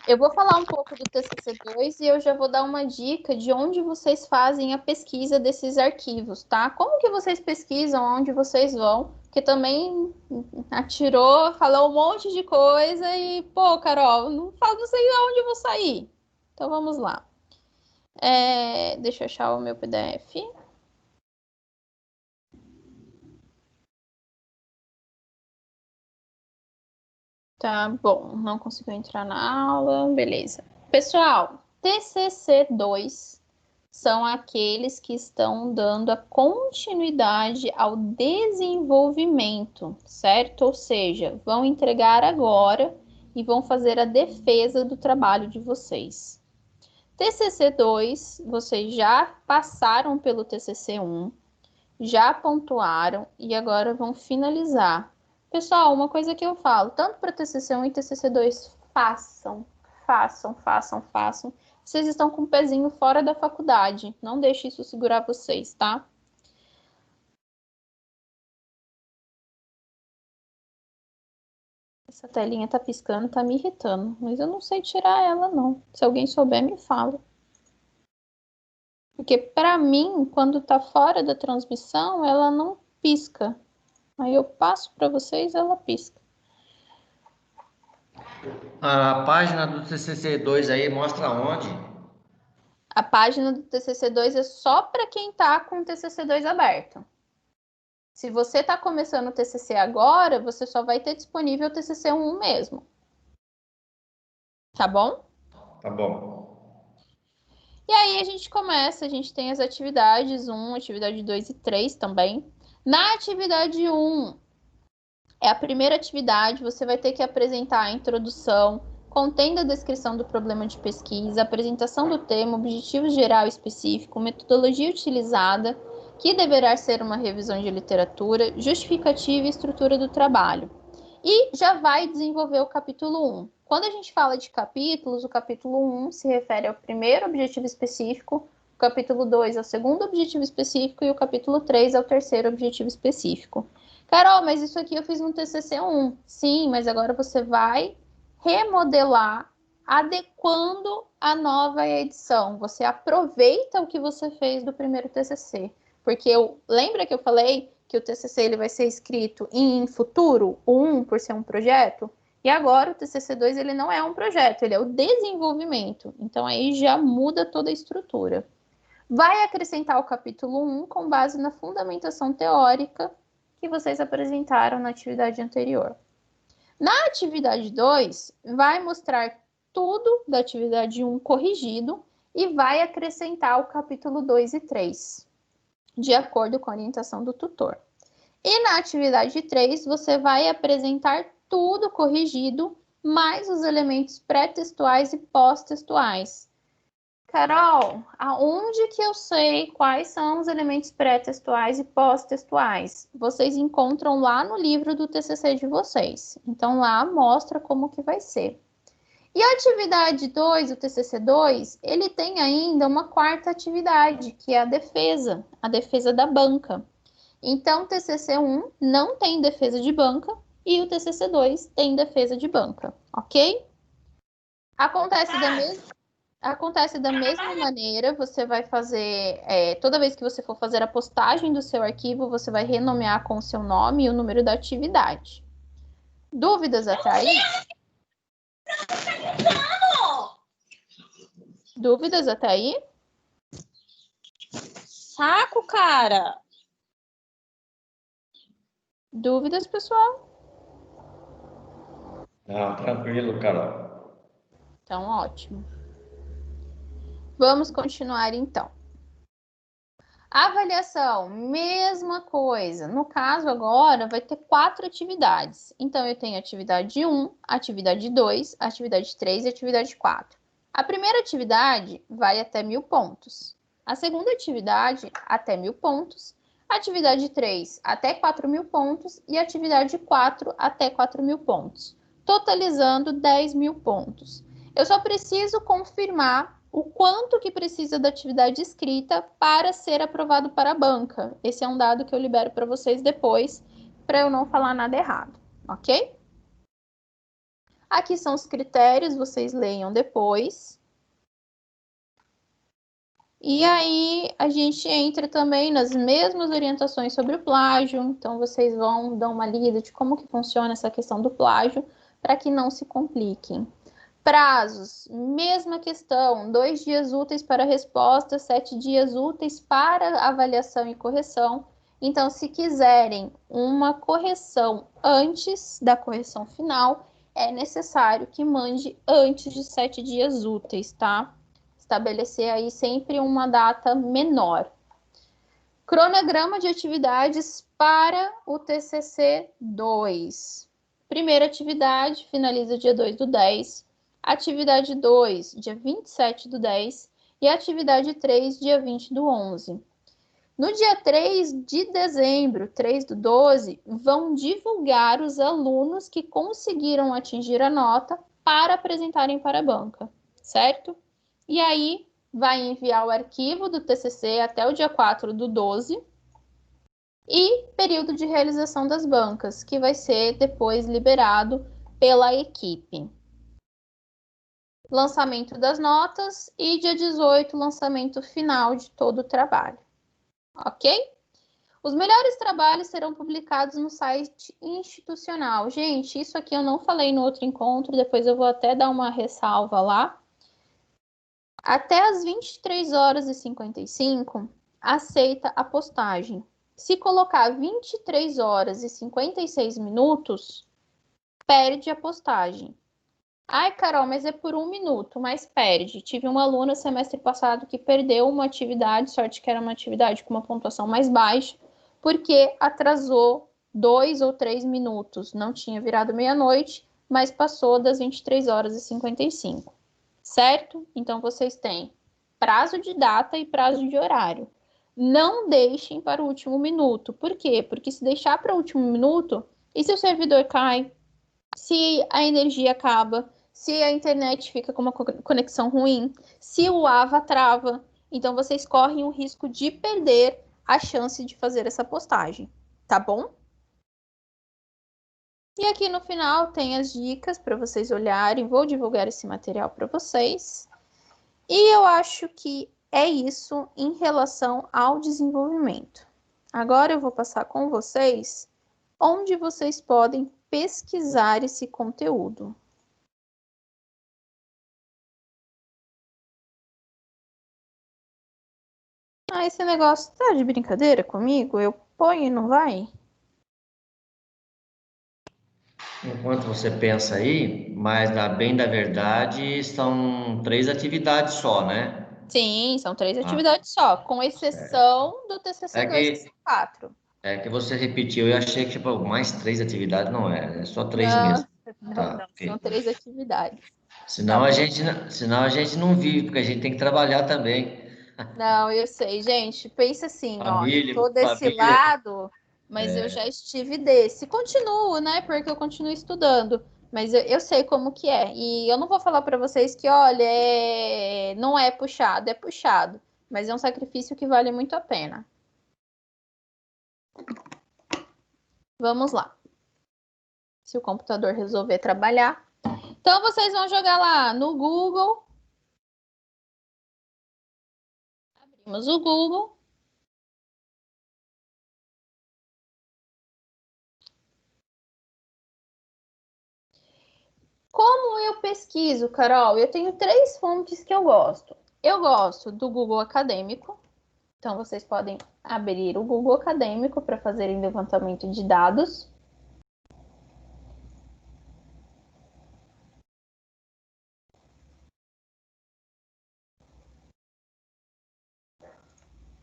Eu vou falar um pouco do TCC-2 e eu já vou dar uma dica de onde vocês fazem a pesquisa desses arquivos, tá? Como que vocês pesquisam, onde vocês vão? Porque também falou um monte de coisa e, pô, Carol, não sei aonde eu vou sair. Então, vamos lá. Deixa eu achar o meu PDF. Tá bom, não consigo entrar na aula, beleza. Pessoal, TCC-2 são aqueles que estão dando a continuidade ao desenvolvimento, certo? Ou seja, vão entregar agora e vão fazer a defesa do trabalho de vocês. TCC-2, vocês já passaram pelo TCC-1, já pontuaram e agora vão finalizar. Pessoal, uma coisa que eu falo, tanto para TCC1 e TCC2, façam. Vocês estão com o pezinho fora da faculdade, não deixe isso segurar vocês, tá? Essa telinha tá piscando, tá me irritando, mas eu não sei tirar ela, não. Se alguém souber, me fala. Porque para mim, quando tá fora da transmissão, ela não pisca. Aí eu passo para vocês, ela pisca. A página do TCC2 aí mostra onde? A página do TCC2 é só para quem está com o TCC2 aberto. Se você está começando o TCC agora, você só vai ter disponível o TCC1 mesmo. Tá bom? Tá bom. E aí a gente começa, a gente tem as atividades 1, atividade 2 e 3 também. Na atividade 1, é a primeira atividade, você vai ter que apresentar a introdução, contendo a descrição do problema de pesquisa, apresentação do tema, objetivo geral e específico, metodologia utilizada, que deverá ser uma revisão de literatura, justificativa e estrutura do trabalho. E já vai desenvolver o capítulo 1. Quando a gente fala de capítulos, o capítulo 1 se refere ao primeiro objetivo específico, o capítulo 2 ao segundo objetivo específico e o capítulo 3 ao terceiro objetivo específico. Carol, mas isso aqui eu fiz no TCC1. Sim, mas agora você vai remodelar, adequando a nova edição. Você aproveita o que você fez do primeiro TCC. Porque lembra que eu falei que o TCC ele vai ser escrito em futuro, o 1 por ser um projeto? E agora o TCC2 ele não é um projeto, ele é o desenvolvimento. Então aí já muda toda a estrutura. Vai acrescentar o capítulo 1 com base na fundamentação teórica que vocês apresentaram na atividade anterior. Na atividade 2, vai mostrar tudo da atividade 1 corrigido e vai acrescentar o capítulo 2 e 3, de acordo com a orientação do tutor. E na atividade 3, você vai apresentar tudo corrigido, mais os elementos pré-textuais e pós-textuais. Carol, aonde que eu sei quais são os elementos pré-textuais e pós-textuais? Vocês encontram lá no livro do TCC de vocês. Então, lá mostra como que vai ser. E a atividade 2, o TCC2, ele tem ainda uma quarta atividade, que é a defesa da banca. Então, o TCC1 não tem defesa de banca e o TCC2 tem defesa de banca, ok? Acontece da mesma maneira, você vai fazer, toda vez que você for fazer a postagem do seu arquivo, você vai renomear com o seu nome e o número da atividade. Dúvidas até aí? Dúvidas até aí? Saco, cara! Dúvidas, pessoal? Não, tranquilo, Carol. Então, ótimo. Vamos continuar, então. Avaliação, mesma coisa. No caso, agora, vai ter 4 atividades. Então, eu tenho atividade 1, atividade 2, atividade 3 e atividade 4. A primeira atividade vai até 1000 pontos. A segunda atividade, até 1.000 pontos. Atividade 3, até 4.000 pontos. E atividade 4, até 4.000 pontos. Totalizando 10.000 pontos. Eu só preciso confirmar o quanto que precisa da atividade escrita para ser aprovado para a banca. Esse é um dado que eu libero para vocês depois, para eu não falar nada errado, ok? Aqui são os critérios, vocês leiam depois. E aí, a gente entra também nas mesmas orientações sobre o plágio. Então, vocês vão dar uma lida de como que funciona essa questão do plágio, para que não se compliquem. Prazos, mesma questão, 2 dias úteis para resposta, 7 dias úteis para avaliação e correção. Então, se quiserem uma correção antes da correção final, é necessário que mande antes de 7 dias úteis, tá? Estabelecer aí sempre uma data menor. Cronograma de atividades para o TCC 2. Primeira atividade, finaliza dia 2/10. Atividade 2, dia 27/10. E atividade 3, dia 20/11. No dia 3 de dezembro, 3/12, vão divulgar os alunos que conseguiram atingir a nota para apresentarem para a banca, certo? E aí, vai enviar o arquivo do TCC até o dia 4/12 e período de realização das bancas, que vai ser depois liberado pela equipe. Lançamento das notas e dia 18, lançamento final de todo o trabalho. Ok? Os melhores trabalhos serão publicados no site institucional. Gente, isso aqui eu não falei no outro encontro, depois eu vou até dar uma ressalva lá. Até às 23h55, aceita a postagem. Se colocar 23h56, perde a postagem. Ai, Carol, mas é por 1 minuto, mas perde. Tive uma aluna semestre passado que perdeu uma atividade, sorte que era uma atividade com uma pontuação mais baixa, porque atrasou 2 ou 3 minutos. Não tinha virado meia-noite, mas passou das 23h55. Certo? Então, vocês têm prazo de data e prazo de horário. Não deixem para o último minuto. Por quê? Porque se deixar para o último minuto, e se o servidor cai, se a energia acaba, se a internet fica com uma conexão ruim, se o AVA trava, então vocês correm o risco de perder a chance de fazer essa postagem, tá bom? E aqui no final tem as dicas para vocês olharem. Vou divulgar esse material para vocês. E eu acho que é isso em relação ao desenvolvimento. Agora eu vou passar com vocês onde vocês podem pesquisar esse conteúdo. Ah, esse negócio tá de brincadeira comigo? Eu ponho e não vai? Enquanto você pensa aí, mas bem da verdade, são 3 atividades só, né? Sim, são 3 atividades só, com exceção do TCC 2, que são 4. É que você repetiu, eu achei que tipo, mais 3 atividades, não é só 3 mesmo. Não, okay. São 3 atividades. Senão, tá, senão a gente não vive, porque a gente tem que trabalhar também. Não, eu sei, gente, pensa assim, família, ó, eu tô desse lado, mas eu já estive desse. Continuo, né, porque eu continuo estudando, mas eu sei como que é. E eu não vou falar para vocês que, olha, não é puxado, mas é um sacrifício que vale muito a pena. Vamos lá. Se o computador resolver trabalhar. Então, vocês vão jogar lá no Google. Abrimos o Google. Como eu pesquiso, Carol? Eu tenho 3 fontes que eu gosto. Eu gosto do Google Acadêmico. Então, vocês podem abrir o Google Acadêmico para fazerem levantamento de dados.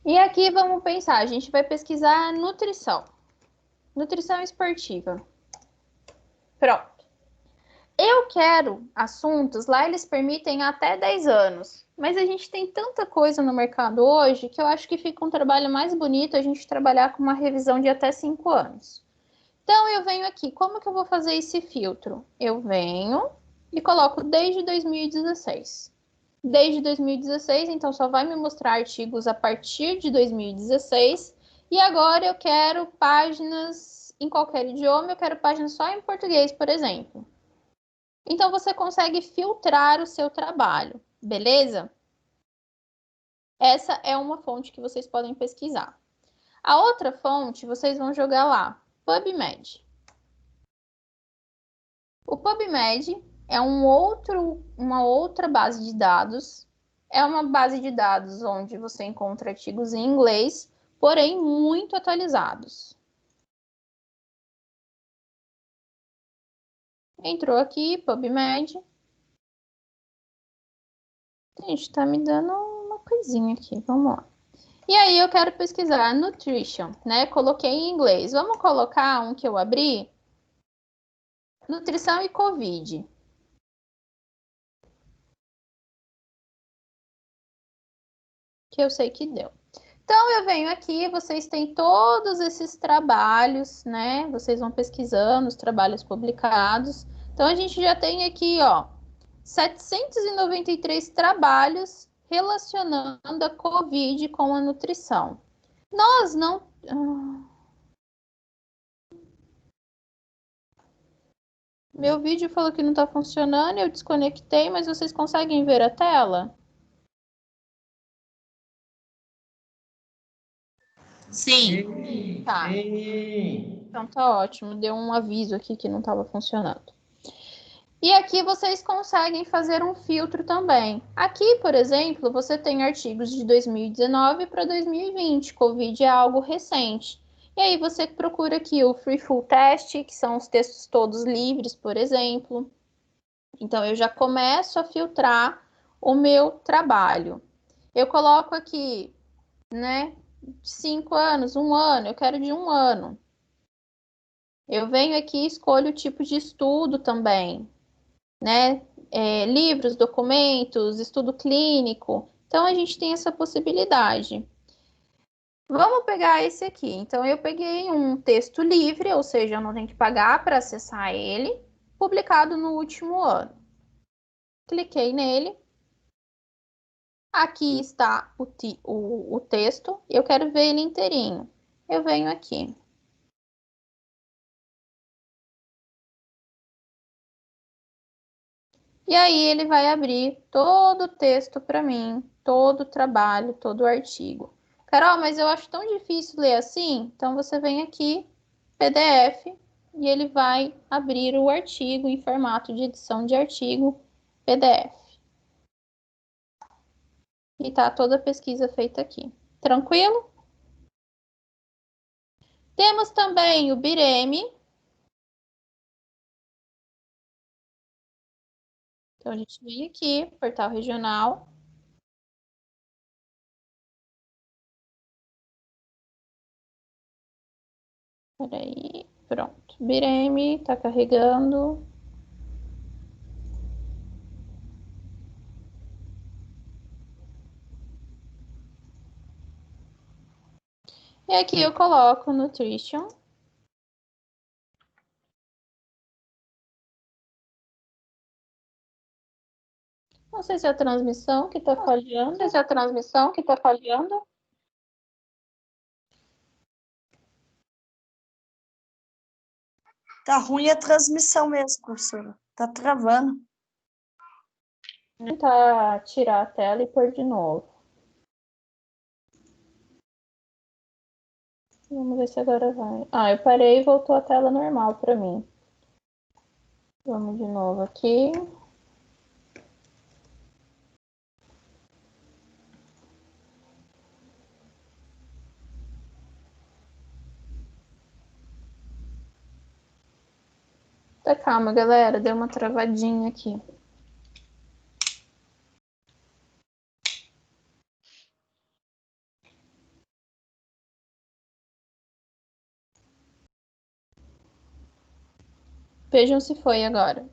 E aqui vamos pensar, a gente vai pesquisar nutrição. Nutrição esportiva. Pronto. Eu quero assuntos, lá eles permitem até 10 anos. Mas a gente tem tanta coisa no mercado hoje que eu acho que fica um trabalho mais bonito a gente trabalhar com uma revisão de até 5 anos. Então, eu venho aqui. Como que eu vou fazer esse filtro? Eu venho e coloco desde 2016. Desde 2016, então só vai me mostrar artigos a partir de 2016. E agora eu quero páginas em qualquer idioma, eu quero páginas só em português, por exemplo. Então, você consegue filtrar o seu trabalho, beleza? Essa é uma fonte que vocês podem pesquisar. A outra fonte, vocês vão jogar lá, PubMed. O PubMed é uma outra base de dados. É uma base de dados onde você encontra artigos em inglês, porém muito atualizados. Entrou aqui, PubMed. Gente, tá me dando uma coisinha aqui, vamos lá. E aí eu quero pesquisar nutrition, né? Coloquei em inglês. Vamos colocar um que eu abri? Nutrição e Covid. Que eu sei que deu. Então, eu venho aqui, vocês têm todos esses trabalhos, né? Vocês vão pesquisando os trabalhos publicados. Então, a gente já tem aqui, ó, 793 trabalhos relacionando a Covid com a nutrição. Nós não... Meu vídeo falou que não está funcionando, eu desconectei, mas vocês conseguem ver a tela? Sim. Tá. Sim. Então tá ótimo, deu um aviso aqui que não estava funcionando. E aqui vocês conseguem fazer um filtro também. Aqui, por exemplo, você tem artigos de 2019 para 2020. Covid é algo recente. E aí você procura aqui o Free Full Test, que são os textos todos livres, por exemplo. Então, eu já começo a filtrar o meu trabalho. Eu coloco aqui, né, 5 anos, 1 ano, eu quero de 1 ano. Eu venho aqui e escolho o tipo de estudo também, né? Livros, documentos, estudo clínico. Então, a gente tem essa possibilidade. Vamos pegar esse aqui. Então, eu peguei um texto livre, ou seja, eu não tenho que pagar para acessar ele, publicado no último ano. Cliquei nele. Aqui está o texto. Eu quero ver ele inteirinho. Eu venho aqui. E aí ele vai abrir todo o texto para mim, todo o trabalho, todo o artigo. Carol, mas eu acho tão difícil ler assim. Então você vem aqui, PDF, e ele vai abrir o artigo em formato de edição de artigo, PDF. E tá toda a pesquisa feita aqui. Tranquilo? Temos também o Bireme. Então, a gente vem aqui, portal regional. Peraí, pronto. Bireme, tá carregando. E aqui eu coloco Nutrition. Não sei se é a transmissão que tá falhando. Não sei se é a transmissão que tá falhando. Tá ruim a transmissão mesmo, professora. Tá travando. Vou tentar tirar a tela e pôr de novo. Vamos ver se agora vai. Ah, eu parei e voltou a tela normal para mim. Vamos de novo aqui. Tá, calma, galera. Deu uma travadinha aqui. Vejam se foi agora.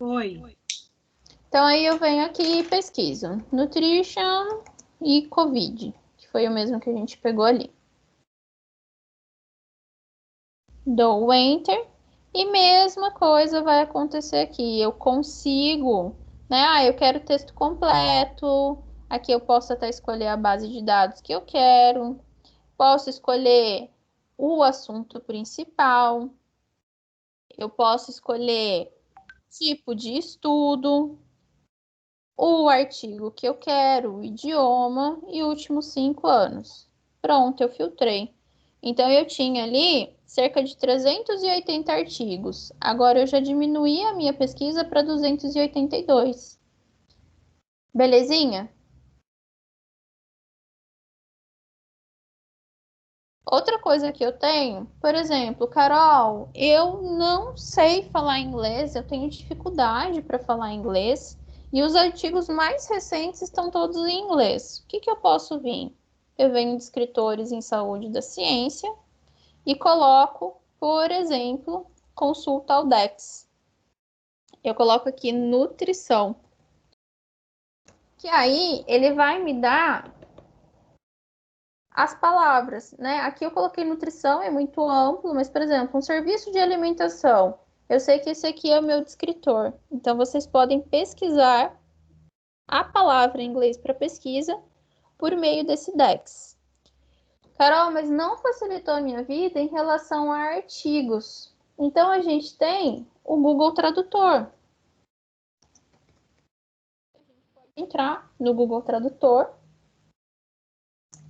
Foi. Então, aí eu venho aqui e pesquiso. Nutrition e Covid, que foi o mesmo que a gente pegou ali. Dou Enter. E mesma coisa vai acontecer aqui. Eu consigo, né? Ah, eu quero o texto completo. Aqui eu posso até escolher a base de dados que eu quero. Posso escolher o assunto principal. Eu posso escolher tipo de estudo, o artigo que eu quero, o idioma e últimos 5 anos. Pronto, eu filtrei. Então, eu tinha ali cerca de 380 artigos. Agora, eu já diminuí a minha pesquisa para 282. Belezinha? Outra coisa que eu tenho, por exemplo, Carol, eu não sei falar inglês, eu tenho dificuldade para falar inglês e os artigos mais recentes estão todos em inglês. O que eu posso vir? Eu venho de escritores em saúde da ciência e coloco, por exemplo, consulta ao DEX. Eu coloco aqui nutrição, que aí ele vai me dar as palavras, né? Aqui eu coloquei nutrição, é muito amplo, mas, por exemplo, um serviço de alimentação. Eu sei que esse aqui é o meu descritor. Então, vocês podem pesquisar a palavra em inglês para pesquisa por meio desse DEX. Carol, mas não facilitou a minha vida em relação a artigos. Então, a gente tem o Google Tradutor. Entrar no Google Tradutor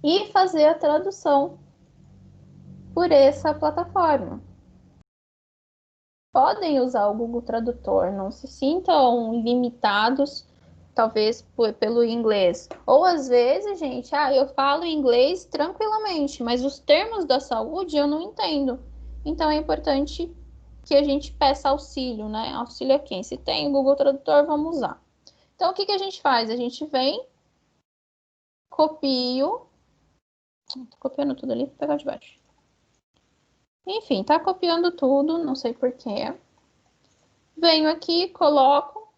e fazer a tradução por essa plataforma. Podem usar o Google Tradutor, não se sintam limitados, talvez pelo inglês. Ou às vezes, gente, eu falo inglês tranquilamente, mas os termos da saúde eu não entendo. Então é importante que a gente peça auxílio, né? Auxílio a quem? Se tem o Google Tradutor, vamos usar. Então o que a gente faz? A gente vem, copio. Tô copiando tudo ali, vou pegar de baixo. Enfim, tá copiando tudo, não sei porquê. Venho aqui, coloco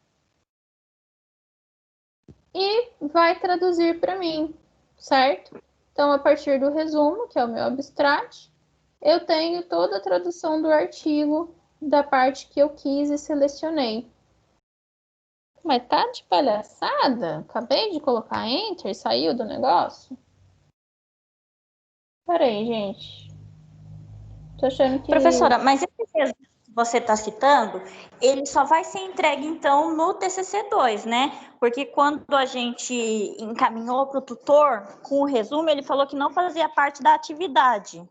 e vai traduzir para mim, certo? Então, a partir do resumo, que é o meu abstract, eu tenho toda a tradução do artigo da parte que eu quis e selecionei. Mas tá de palhaçada? Acabei de colocar Enter, saiu do negócio? Peraí, gente. Tô achando que... Professora, mas esse resumo que você está citando, ele só vai ser entregue, então, no TCC2, né? Porque quando a gente encaminhou para o tutor com o resumo, ele falou que não fazia parte da atividade.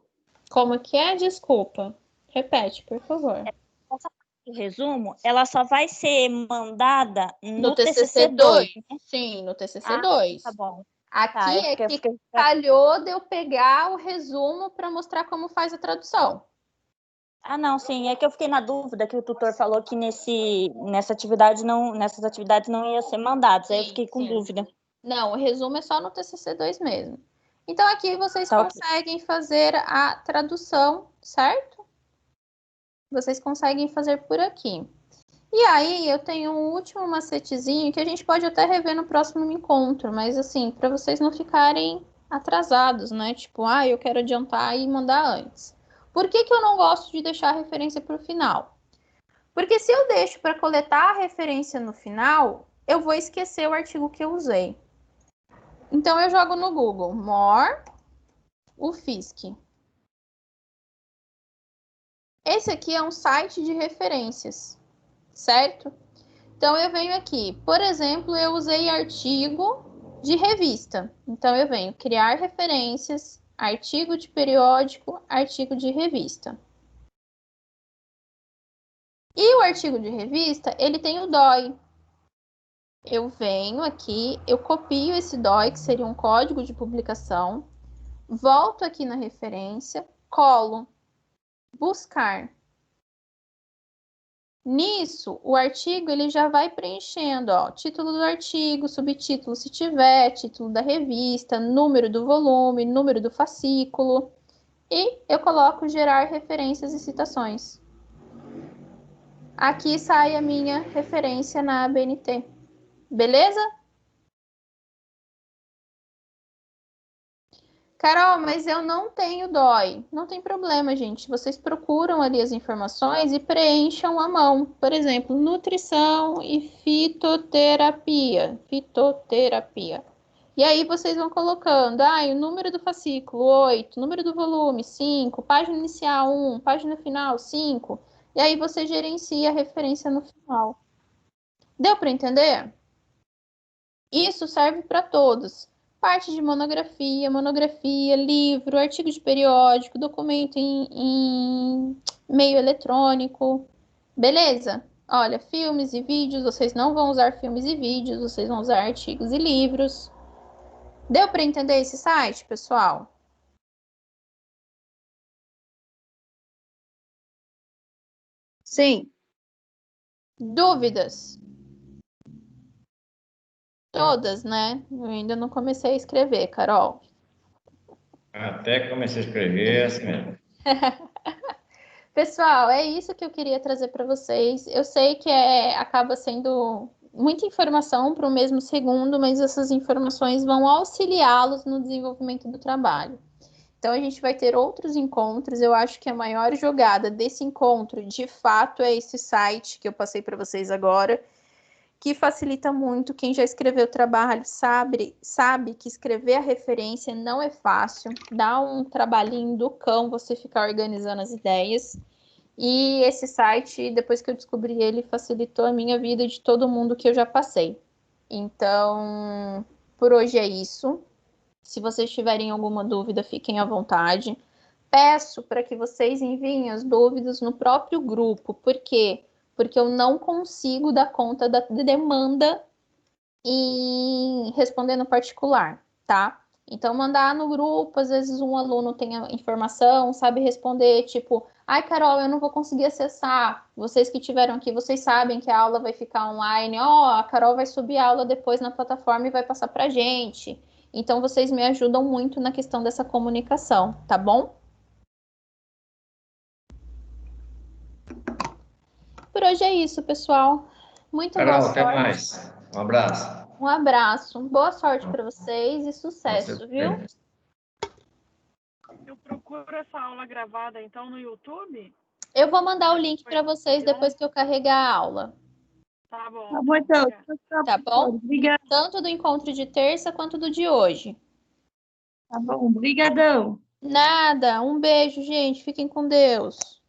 Como que é? Desculpa. Repete, por favor. Essa parte do resumo, ela só vai ser mandada no TCC2. Né? Sim, no TCC2. Tá bom. Aqui é que calhou de eu pegar o resumo para mostrar como faz a tradução. Ah, não, sim. É que eu fiquei na dúvida que o tutor falou que nessas atividades não ia ser mandados. Aí eu fiquei com dúvida. Não, o resumo é só no TCC2 mesmo. Então, aqui vocês conseguem fazer a tradução, certo? Vocês conseguem fazer por aqui. E aí, eu tenho um último macetezinho que a gente pode até rever no próximo encontro, mas assim, para vocês não ficarem atrasados, né? Tipo, eu quero adiantar e mandar antes. Por que eu não gosto de deixar a referência para o final? Porque se eu deixo para coletar a referência no final, eu vou esquecer o artigo que eu usei. Então, eu jogo no Google, more, UFSC. Esse aqui é um site de referências, certo? Então, eu venho aqui, por exemplo, eu usei artigo de revista. Então, eu venho criar referências, artigo de periódico, artigo de revista. E o artigo de revista, ele tem o DOI. Eu venho aqui, eu copio esse DOI, que seria um código de publicação, volto aqui na referência, colo, buscar. Nisso, o artigo ele já vai preenchendo, título do artigo, subtítulo se tiver, título da revista, número do volume, número do fascículo. E eu coloco gerar referências e citações. aqui sai a minha referência na ABNT. Beleza? Carol, mas eu não tenho DOI. Não tem problema, gente. Vocês procuram ali as informações e preencham à mão. Por exemplo, nutrição e fitoterapia. Fitoterapia. E aí vocês vão colocando, o número do fascículo, 8, número do volume, 5, página inicial, 1, página final, 5. E aí você gerencia a referência no final. Deu para entender? Isso serve para todos. Parte de monografia, livro, artigo de periódico, documento em meio eletrônico. Beleza? Olha, filmes e vídeos, vocês não vão usar filmes e vídeos, vocês vão usar artigos e livros. Deu para entender esse site, pessoal? Sim. Dúvidas? Todas, né? Eu ainda não comecei a escrever, Carol. Até que comecei a escrever, é assim mesmo. Pessoal, é isso que eu queria trazer para vocês. Eu sei que acaba sendo muita informação para o mesmo segundo, mas essas informações vão auxiliá-los no desenvolvimento do trabalho. Então, a gente vai ter outros encontros. Eu acho que a maior jogada desse encontro, de fato, é esse site que eu passei para vocês agora, que facilita muito. Quem já escreveu o trabalho sabe que escrever a referência não é fácil, dá um trabalhinho do cão você ficar organizando as ideias. E esse site, depois que eu descobri ele, facilitou a minha vida e de todo mundo que eu já passei. Então, por hoje é isso. Se vocês tiverem alguma dúvida, fiquem à vontade. Peço para que vocês enviem as dúvidas no próprio grupo. Por quê? Porque eu não consigo dar conta da demanda e responder no particular, tá? Então, mandar no grupo, às vezes um aluno tem a informação, sabe responder, tipo, Carol, eu não vou conseguir acessar. Vocês que estiveram aqui, vocês sabem que a aula vai ficar online. A Carol vai subir a aula depois na plataforma e vai passar pra gente. Então, vocês me ajudam muito na questão dessa comunicação, tá bom? Por hoje é isso, pessoal. Muito boa sorte. Carol, até mais. Um abraço. Um abraço. Boa sorte para vocês e sucesso, viu? Eu procuro essa aula gravada, então, no YouTube? Eu vou mandar o link para vocês depois que eu carregar a aula. Tá bom. Tá bom, então. Tá bom? Obrigada. Tanto do encontro de terça quanto do de hoje. Tá bom, brigadão. Nada. Um beijo, gente. Fiquem com Deus.